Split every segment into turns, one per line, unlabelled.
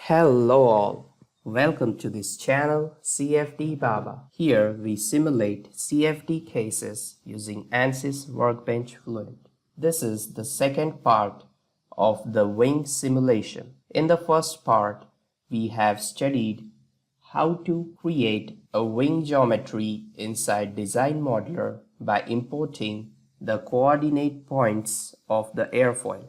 Hello all, welcome to this channel cfdbaba. Here we simulate CFD cases using ANSYS Workbench Fluent. This is the second part of the wing simulation. In the first part, we have studied how to create a wing geometry inside Design Modeler by importing the coordinate points of the airfoil.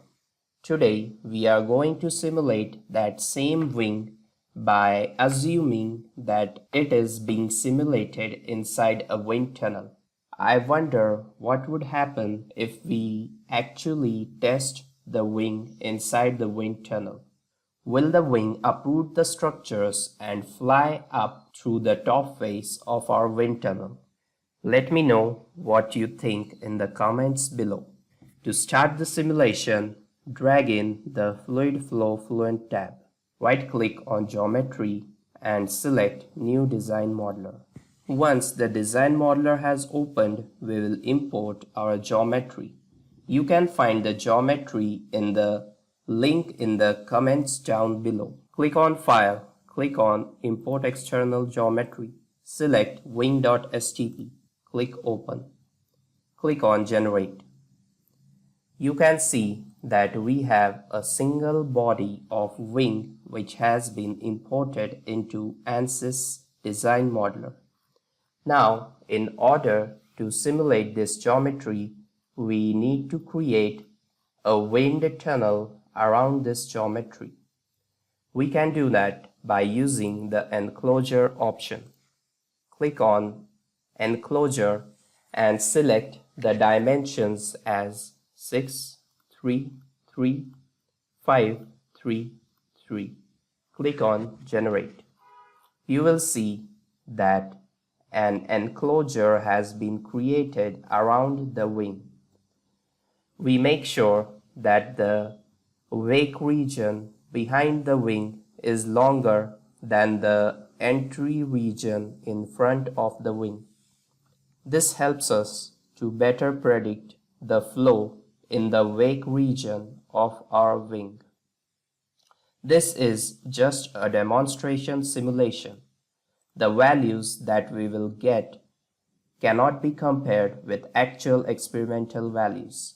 Today, we are going to simulate that same wing by assuming that it is being simulated inside a wind tunnel. I wonder what would happen if we actually test the wing inside the wind tunnel. Will the wing uproot the structures and fly up through the top face of our wind tunnel? Let me know what you think in the comments below. To start the simulation, drag in the Fluid Flow Fluent tab. Right-click on Geometry and select New Design Modeler. Once the Design Modeler has opened, we will import our geometry. You can find the geometry in the link in the comments down below. Click on File, click on Import External Geometry. Select wing.stp. Click Open. Click on Generate. You can see that we have a single body of wing which has been imported into ANSYS Design Modeler. Now, in order to simulate this geometry, we need to create a wind tunnel around this geometry. We can do that by using the enclosure option. Click on Enclosure and select the dimensions as 6, 3, 3, 5, 3, 3. Click on Generate. You will see that an enclosure has been created around the wing. We make sure that the wake region behind the wing is longer than the entry region in front of the wing. This helps us to better predict the flow in the wake region of our wing. This is just a demonstration simulation. The values that we will get cannot be compared with actual experimental values.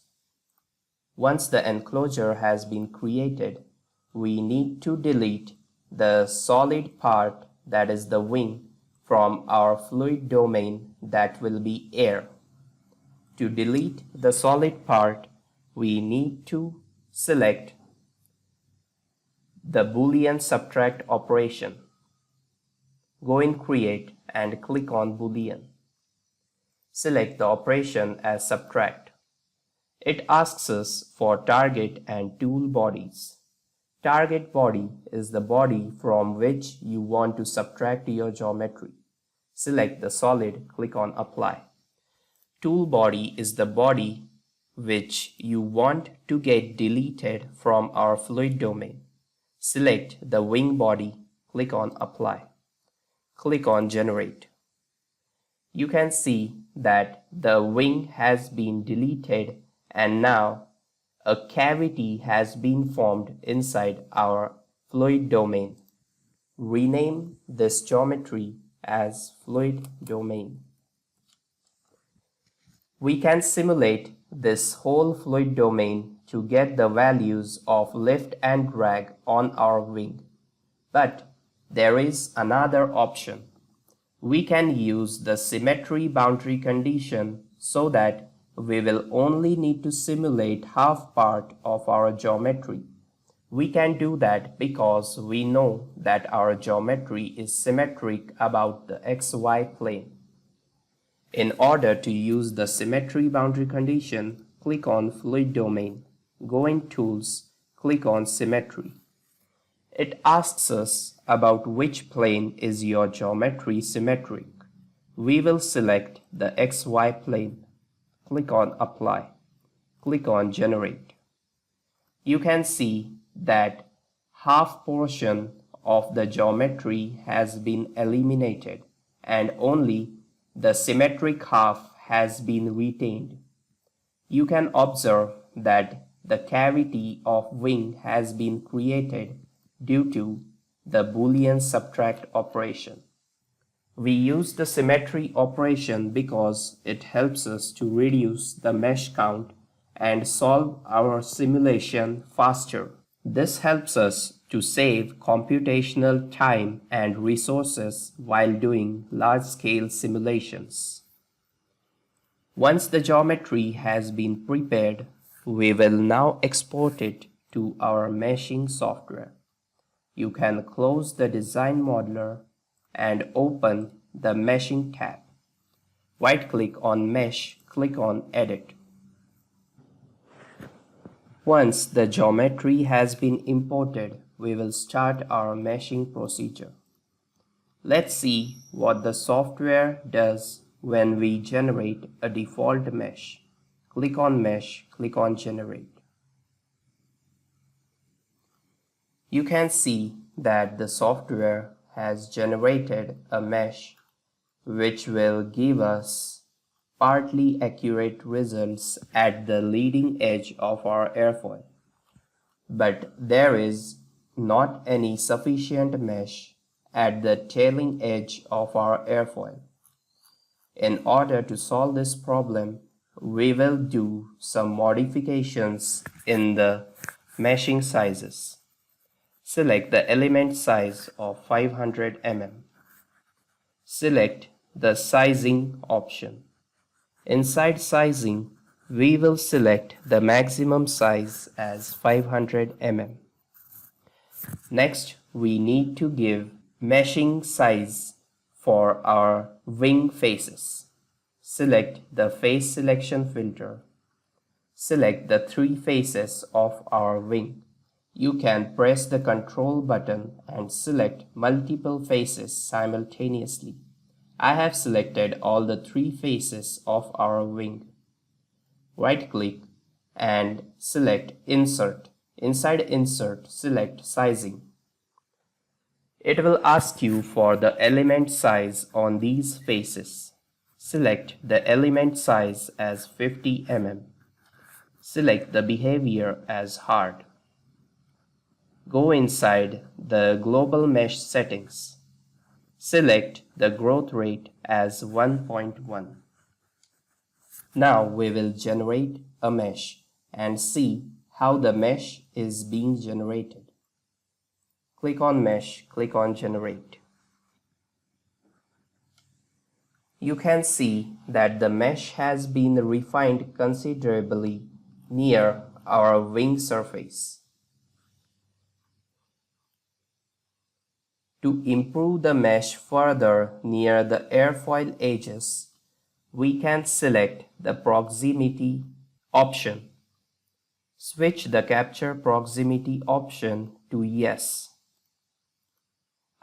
Once the enclosure has been created, we need to delete the solid part, that is the wing, from our fluid domain, that will be air. To delete the solid part, we need to select the Boolean subtract operation. Go in Create and click on Boolean. Select the operation as subtract. It asks us for target and tool bodies. Target body is the body from which you want to subtract your geometry. Select the solid, click on Apply. Tool body is the body which you want to get deleted from our fluid domain. Select the wing body, click on Apply. Click on Generate. You can see that the wing has been deleted and now a cavity has been formed inside our fluid domain. Rename this geometry as fluid domain. We can simulate this whole fluid domain to get the values of lift and drag on our wing. But there is another option. We can use the symmetry boundary condition so that we will only need to simulate half part of our geometry. We can do that because we know that our geometry is symmetric about the XY plane. In order to use the symmetry boundary condition, click on Fluid Domain. Go in Tools, click on Symmetry. It asks us about which plane is your geometry symmetric. We will select the XY plane. Click on Apply. Click on Generate. You can see that half portion of the geometry has been eliminated and only the symmetric half has been retained. You can observe that the cavity of wing has been created due to the Boolean subtract operation. We use the symmetry operation because it helps us to reduce the mesh count and solve our simulation faster. This helps us to save computational time and resources while doing large-scale simulations. Once the geometry has been prepared, we will now export it to our meshing software. You can close the Design Modeler and open the Meshing tab. Right-click on Mesh, click on Edit. Once the geometry has been imported, we will start our meshing procedure. Let's see what the software does when we generate a default mesh. Click on Mesh, click on Generate. You can see that the software has generated a mesh which will give us partly accurate results at the leading edge of our airfoil. But there is not any sufficient mesh at the tailing edge of our airfoil. In order to solve this problem, we will do some modifications in the meshing sizes. Select the element size of 500 mm. Select the sizing option. Inside sizing, we will select the maximum size as 500 mm. Next, we need to give meshing size for our wing faces. Select the face selection filter. Select the 3 faces of our wing. You can press the Control button and select multiple faces simultaneously. I have selected all the 3 faces of our wing. Right-click and select Insert. Inside Insert, select Sizing. It will ask you for the element size on these faces. Select the element size as 50 mm. Select the behavior as hard. Go inside the global mesh settings. Select the growth rate as 1.1. Now we will generate a mesh and see how the mesh is being generated. Click on Mesh, click on Generate. You can see that the mesh has been refined considerably near our wing surface. To improve the mesh further near the airfoil edges, we can select the Proximity option. Switch the Capture Proximity option to Yes.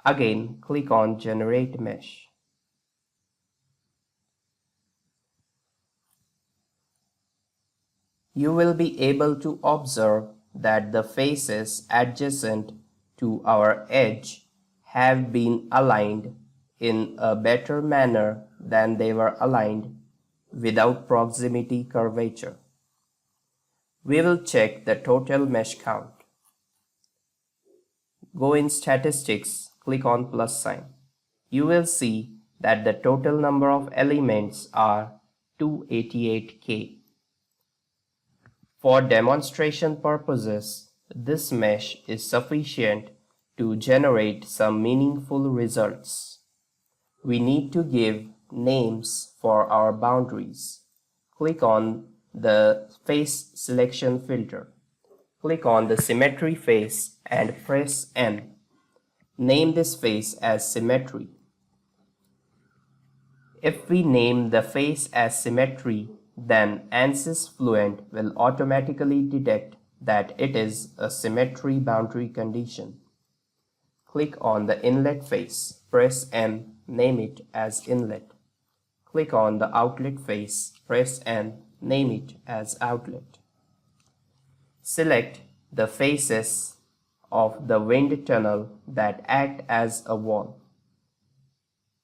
Again, click on Generate Mesh. You will be able to observe that the faces adjacent to our edge have been aligned in a better manner than they were aligned without proximity curvature. We will check the total mesh count. Go in Statistics, click on plus sign. You will see that the total number of elements are 288K. For demonstration purposes, this mesh is sufficient to generate some meaningful results. We need to give names for our boundaries. Click on the Face Selection filter. Click on the Symmetry face and press N. Name this face as Symmetry. If we name the face as Symmetry, then ANSYS Fluent will automatically detect that it is a symmetry boundary condition. Click on the Inlet face, press N, name it as Inlet. Click on the Outlet face, press N, name it as Outlet. Select the faces of the wind tunnel that act as a wall.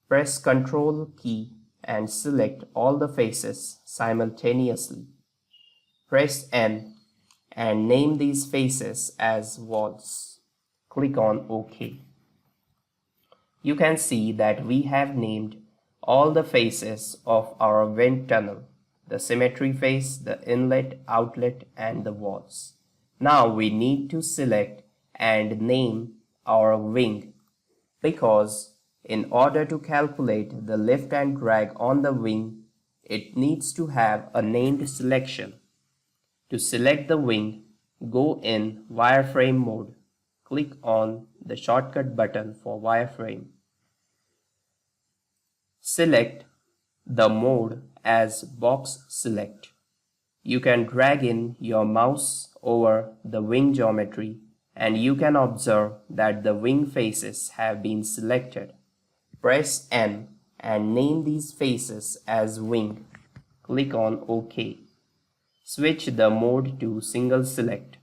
Press Ctrl key and select all the faces simultaneously. Press N and name these faces as walls. Click on OK. You can see that we have named all the faces of our wind tunnel, the symmetry face, the inlet, outlet, and the walls. Now we need to select and name our wing, because in order to calculate the lift and drag on the wing, it needs to have a named selection. To select the wing, go in wireframe mode. Click on the shortcut button for wireframe. Select the mode as box select. You can drag in your mouse over the wing geometry and you can observe that the wing faces have been selected. Press N and name these faces as wing. Click on OK. Switch the mode to single select.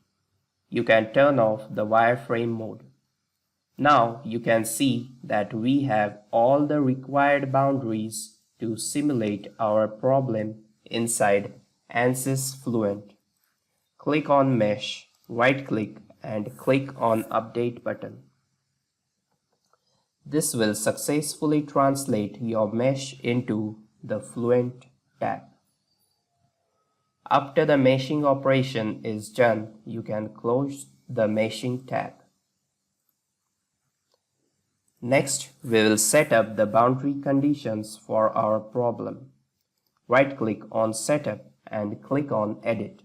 You can turn off the wireframe mode. Now you can see that we have all the required boundaries to simulate our problem inside ANSYS Fluent. Click on Mesh, right-click and click on Update button. This will successfully translate your mesh into the Fluent tab. After the meshing operation is done, you can close the meshing tab. Next, we will set up the boundary conditions for our problem. Right-click on Setup and click on Edit.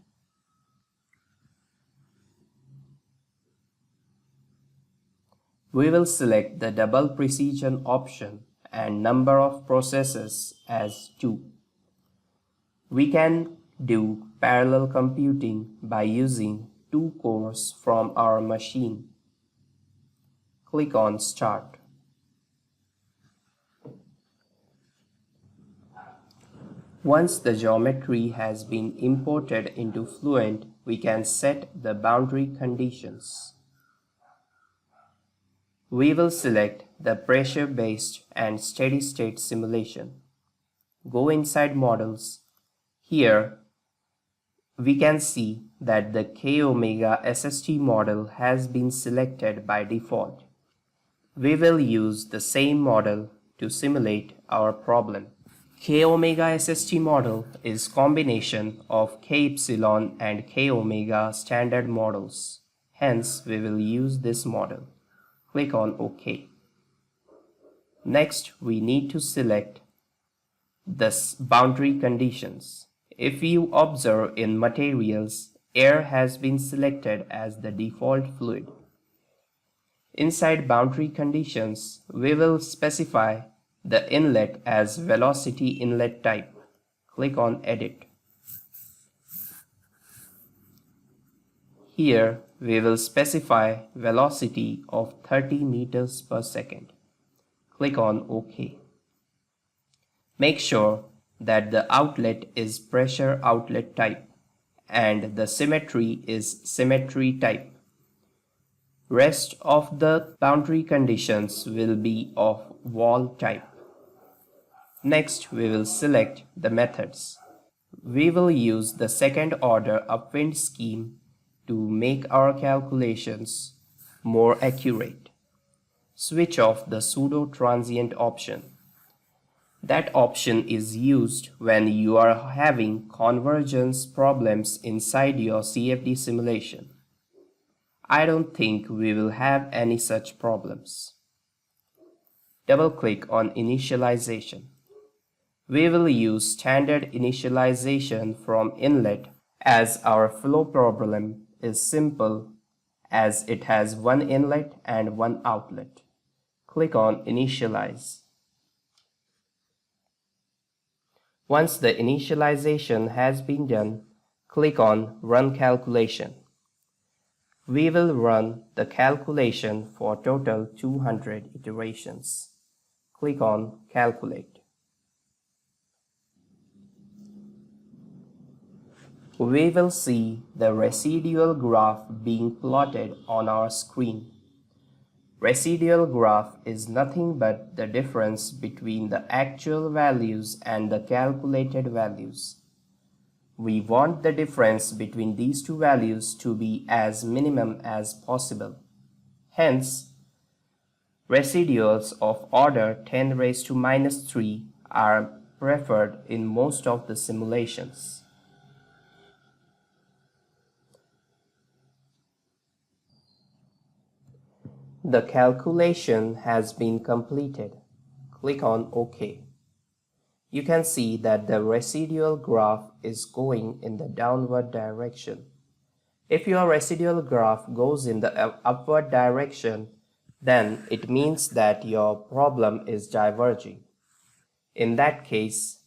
We will select the double precision option and number of processes as 2. We can do parallel computing by using 2 cores from our machine. Click on Start. Once the geometry has been imported into Fluent, we can set the boundary conditions. We will select the pressure-based and steady-state simulation. Go inside Models. Here, we can see that the K-omega SST model has been selected by default. We will use the same model to simulate our problem. K-omega SST model is combination of K-epsilon and K-omega standard models. Hence, we will use this model. Click on OK. Next, we need to select the boundary conditions. If you observe in Materials, air has been selected as the default fluid. Inside boundary conditions, we will specify the inlet as velocity inlet type. Click on Edit. Here, we will specify velocity of 30 meters per second. Click on OK. Make sure that the outlet is pressure outlet type and the symmetry is symmetry type. Rest of the boundary conditions will be of wall type. Next, we will select the methods. We will use the second order upwind scheme to make our calculations more accurate. Switch off the pseudo transient option. That option is used when you are having convergence problems inside your CFD simulation. I don't think we will have any such problems. Double-click on Initialization. We will use standard initialization from inlet as our flow problem is simple as it has one inlet and one outlet. Click on Initialize. Once the initialization has been done, click on Run Calculation. We will run the calculation for total 200 iterations. Click on Calculate. We will see the residual graph being plotted on our screen. Residual graph is nothing but the difference between the actual values and the calculated values. We want the difference between these two values to be as minimum as possible. Hence, Residuals of order 10 raised to minus 3 are preferred in most of the simulations. The calculation has been completed. Click on OK. You can see that the residual graph is going in the downward direction. If your residual graph goes in the upward direction, then it means that your problem is diverging. In that case,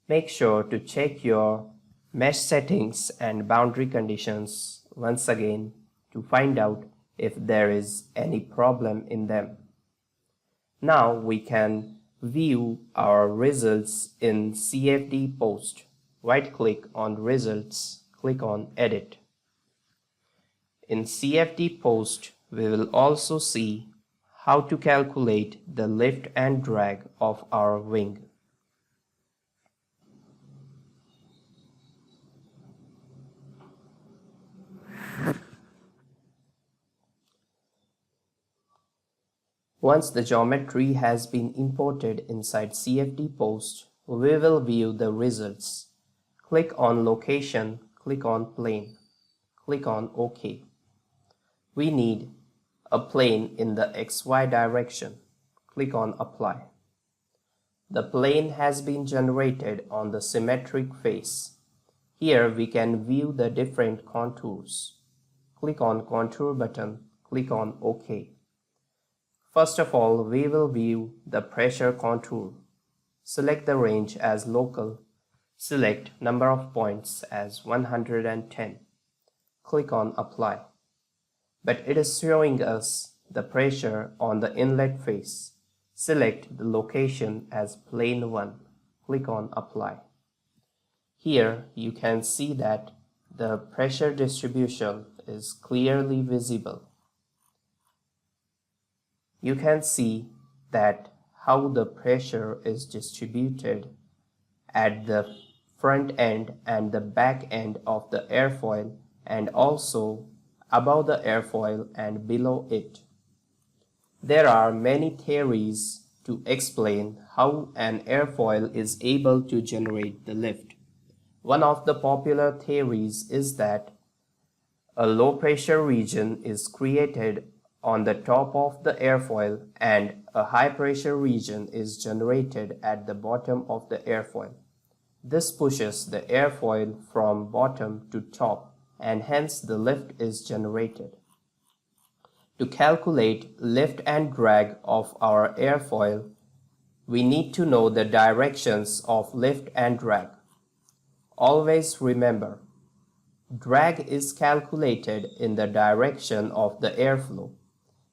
make sure to check your mesh settings and boundary conditions once again to find out if there is any problem in them. Now we can view our results in CFD post. Right-click on results, click on edit. In CFD post, we will also see how to calculate the lift and drag of our wing. Once the geometry has been imported inside CFD post, we will view the results. Click on location, click on plane, click on OK. We need a plane in the XY direction. Click on apply. The plane has been generated on the symmetric face. Here we can view the different contours. Click on contour button, click on OK. First of all, we will view the pressure contour. Select the range as local. Select number of points as 110. Click on apply. But it is showing us the pressure on the inlet face. Select the location as plane 1. Click on apply. Here you can see that the pressure distribution is clearly visible. You can see that how the pressure is distributed at the front end and the back end of the airfoil, and also above the airfoil and below it. There are many theories to explain how an airfoil is able to generate the lift. One of the popular theories is that a low pressure region is created on the top of the airfoil and a high pressure region is generated at the bottom of the airfoil. This pushes the airfoil from bottom to top, and hence the lift is generated. To calculate lift and drag of our airfoil, we need to know the directions of lift and drag. Always remember, drag is calculated in the direction of the airflow.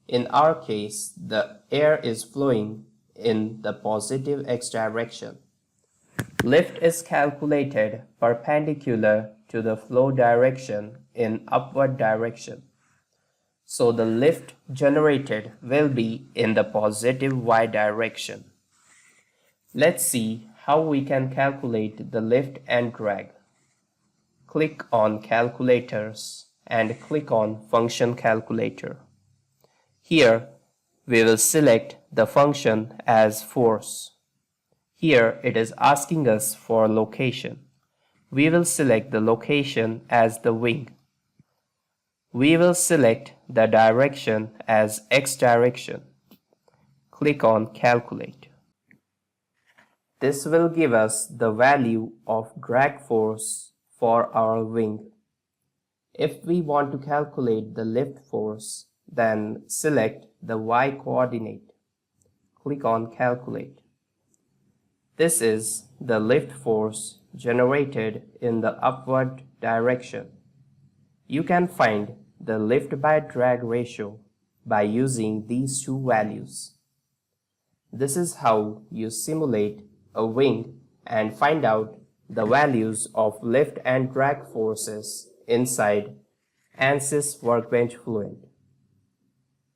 In our case, the air is flowing in the positive x direction. Lift is calculated perpendicular to the flow direction in upward direction. So the lift generated will be in the positive y direction. Let's see how we can calculate the lift and drag. Click on calculators and click on function calculator. Here we will select the function as force. Here it is asking us for location. We will select the location as the wing. We will select the direction as x direction. Click on calculate. This will give us the value of drag force for our wing. If we want to calculate the lift force, then select the y coordinate. Click on calculate. This is the lift force generated in the upward direction. You can find the lift by drag ratio by using these two values. This is how you simulate a wing and find out the values of lift and drag forces inside ANSYS Workbench Fluent.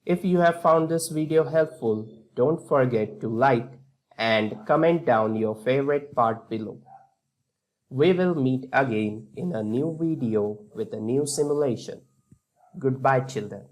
If you have found this video helpful, don't forget to like and comment down your favorite part below. We will meet again in a new video with a new simulation. Goodbye, children.